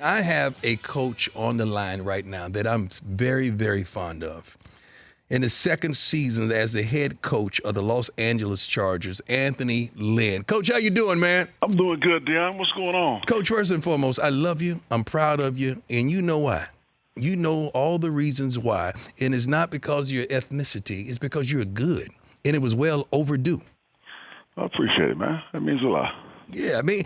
I have a coach on the line right now that I'm very, very fond of. In his second season as the head coach of the Los Angeles Chargers, Anthony Lynn. Coach, how you doing, man? I'm doing good, Deion. What's going on? Coach, first and foremost, I love you. I'm proud of you, and you know why. You know all the reasons why, and it's not because of your ethnicity. It's because you're good, and it was well overdue. I appreciate it, man. That means a lot. Yeah, I mean,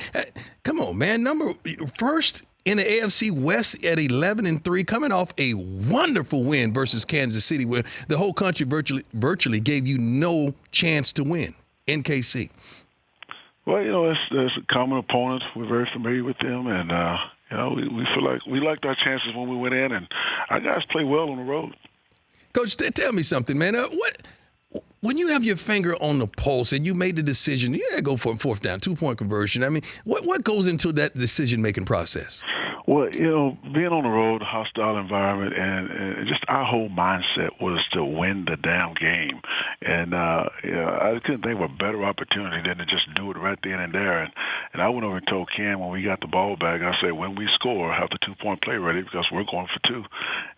come on, man. Number first in the AFC West at 11-3, coming off a wonderful win versus Kansas City, where the whole country virtually gave you no chance to win in KC. Well, it's a common opponent. We're very familiar with them, and we feel like we liked our chances when we went in, and our guys play well on the road. Coach, tell me something, man. When you have your finger on the pulse and you made the decision, you got to go for a fourth down, 2-point conversion. I mean, what goes into that decision-making process? Well, being on the road, hostile environment, and just our whole mindset was to win the damn game. And I couldn't think of a better opportunity than to just do it right then and there. And I went over and told Ken when we got the ball back, I said, when we score, have the 2-point play ready because we're going for two.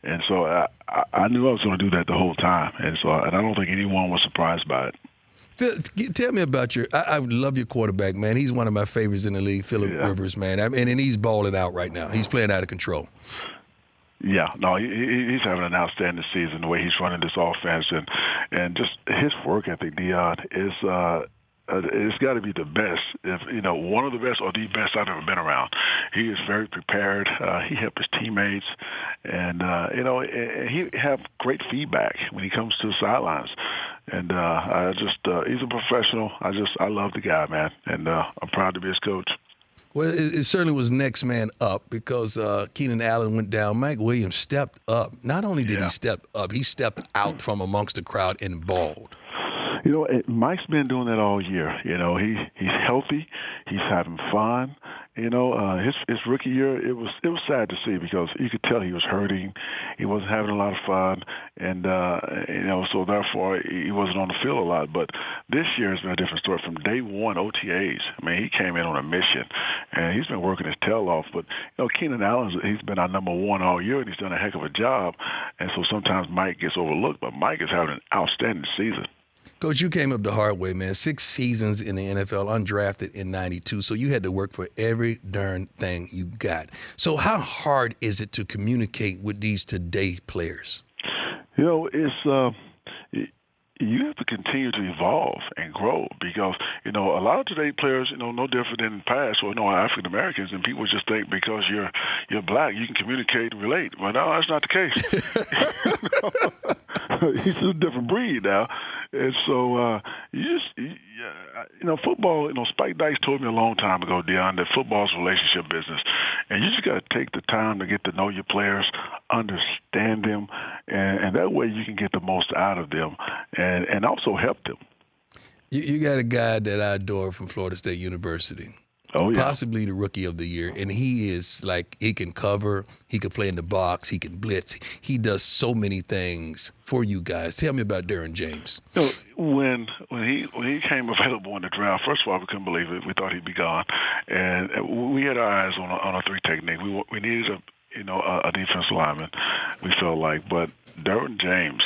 And so I knew I was going to do that the whole time. And I don't think anyone was surprised by it. Phil, tell me about I love your quarterback, man. He's one of my favorites in the league, Phillip Rivers, man. I mean, and he's balling out right now. He's playing out of control. Yeah, no, he's having an outstanding season, the way he's running this offense. And just his work ethic, Deion, is it's got to be the best, if one of the best or the best I've ever been around. He is very prepared. He helped his teammates, and he have great feedback when he comes to the sidelines. And he's a professional. I love the guy, man, and I'm proud to be his coach. Well, it certainly was next man up because Keenan Allen went down. Mike Williams stepped up. Not only did he step up, he stepped out from amongst the crowd and balled. Mike's been doing that all year. He's healthy. He's having fun. His rookie year, it was sad to see because you could tell he was hurting. He wasn't having a lot of fun, and so therefore he wasn't on the field a lot. But this year has been a different story. From day one, OTAs. I mean, he came in on a mission, and he's been working his tail off. But Keenan Allen, he's been our number one all year, and he's done a heck of a job. And so sometimes Mike gets overlooked, but Mike is having an outstanding season. Coach, you came up the hard way, man. 6 seasons in the NFL, undrafted in 92. So you had to work for every darn thing you got. So how hard is it to communicate with these today players? It's you have to continue to evolve and grow because, a lot of today players, no different than the past or African Americans, and people just think because you're black, you can communicate and relate. Well, no, that's not the case. He's a different breed now. And so football, Spike Dykes told me a long time ago, Deion, that football is a relationship business. And you just got to take the time to get to know your players, understand them, and that way you can get the most out of them and also help them. You got a guy that I adore from Florida State University. Oh, yeah. Possibly the rookie of the year. And he is he can cover, he can play in the box, he can blitz. He does so many things for you guys. Tell me about Derwin James. When he came available in the draft, first of all, we couldn't believe it. We thought he'd be gone. And we had our eyes on a 3 technique. We needed a defensive lineman, we felt like. But Derwin James,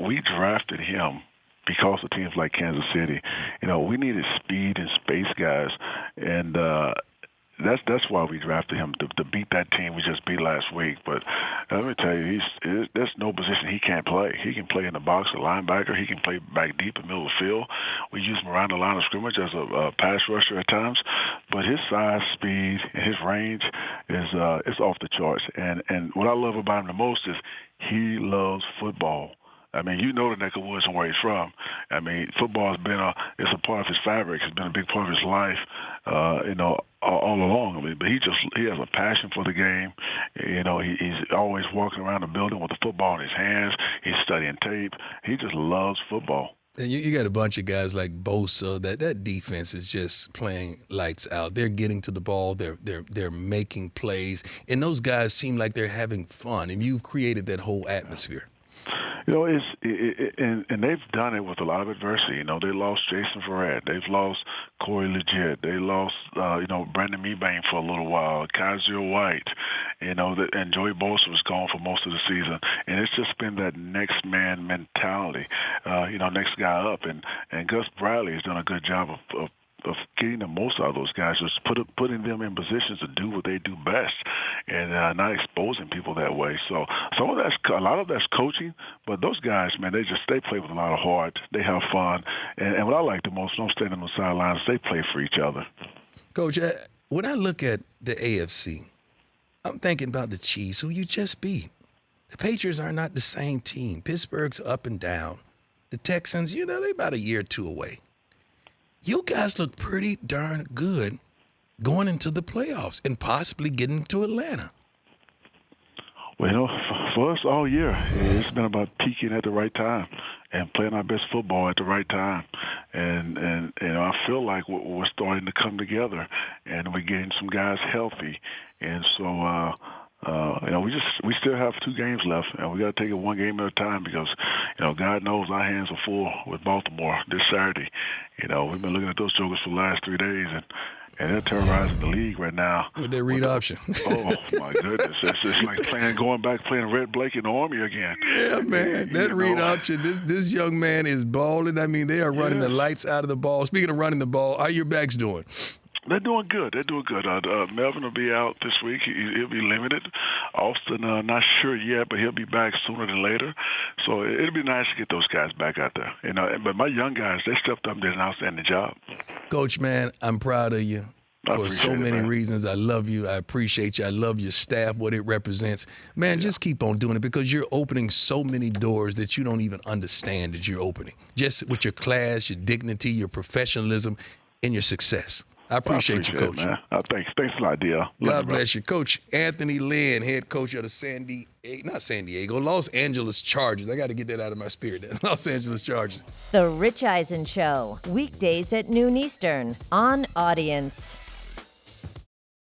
we drafted him because of teams like Kansas City. We needed speed and space guys, and that's why we drafted him to beat that team we just beat last week. But let me tell you, there's no position he can't play. He can play in the box, a linebacker. He can play back deep in the middle of the field. We use him around the line of scrimmage as a pass rusher at times. But his size, speed, and his range is off the charts. And what I love about him the most is he loves football. I mean, the neck of woods and where he's from. I mean, football has been it's a part of his fabric. It's been a big part of his life, all along. I mean, but he has a passion for the game. He's always walking around the building with the football in his hands. He's studying tape. He just loves football. And you got a bunch of guys like Bosa. That defense is just playing lights out. They're getting to the ball. They're making plays, and those guys seem like they're having fun. And you've created that whole atmosphere. And they've done it with a lot of adversity. They lost Jason Verrett. They've lost Corey Legit. They lost, Brandon Mebane for a little while, Kaiser White, and Joey Bosa was gone for most of the season. And it's just been that next man mentality, next guy up. And Gus Bradley has done a good job of getting the most out of those guys, just putting them in positions to do what they do best, and not exposing people that way. So a lot of that's coaching, but those guys, man, they play with a lot of heart. They have fun, and what I like the most when I'm standing on the sidelines, they play for each other. Coach, when I look at the AFC, I'm thinking about the Chiefs, who you just beat. The Patriots are not the same team. Pittsburgh's up and down. The Texans, they're about a year or two away. You guys look pretty darn good going into the playoffs and possibly getting to Atlanta. Well, for us all year, it's been about peaking at the right time and playing our best football at the right time. And I feel like we're starting to come together, and we're getting some guys healthy. And so, we still have 2 games left, and we got to take it one game at a time because, God knows our hands are full with Baltimore this Saturday. We've been looking at those jokers for the last 3 days, and they're terrorizing the league right now. With their read option. Oh, my goodness. It's like going back playing Red Blake in the Army again. Yeah, man. That read option, this young man is balling. I mean, they are running the lights out of the ball. Speaking of running the ball, how are your backs doing? They're doing good. Melvin will be out this week. He'll be limited. Austin, not sure yet, but he'll be back sooner than later. So it'll be nice to get those guys back out there. But my young guys, they stepped up and did an outstanding job. Coach, man, I'm proud of you for so many reasons. I love you. I appreciate you. I love your staff, what it represents. Man, just keep on doing it because you're opening so many doors that you don't even understand that you're opening. Just with your class, your dignity, your professionalism, and your success. I appreciate you, Coach. Man. Thanks a lot, D.L. God bless you. Coach Anthony Lynn, head coach of the Los Angeles Chargers. I got to get that out of my spirit. Los Angeles Chargers. The Rich Eisen Show, weekdays at noon Eastern on Audience.